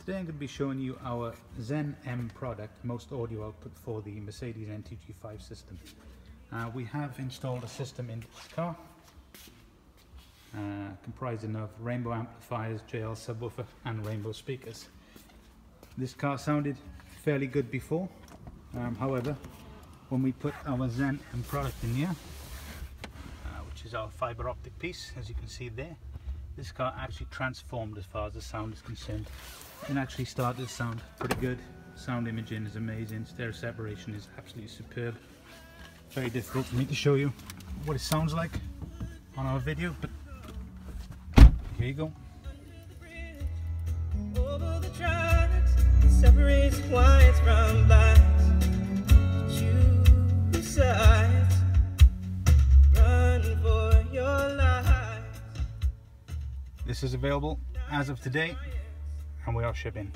Today I'm going to be showing you our ZEN-M product, M.O.S.T audio output for the Mercedes NTG5 system. We have installed a system in this car, comprising of rainbow amplifiers, JL subwoofer and rainbow speakers. This car sounded fairly good before, however, when we put our ZEN-M product in here, which is our fiber optic piece, as you can see there, this car actually transformed as far as the sound is concerned. It actually started to sound pretty good. Sound imaging is amazing, stereo separation is absolutely superb. Very difficult for me to show you what it sounds like on our video, but here you go. Over the tracks, separates whites from blacks. Choose sides, run for your life. This is available as of today, and we are shipping.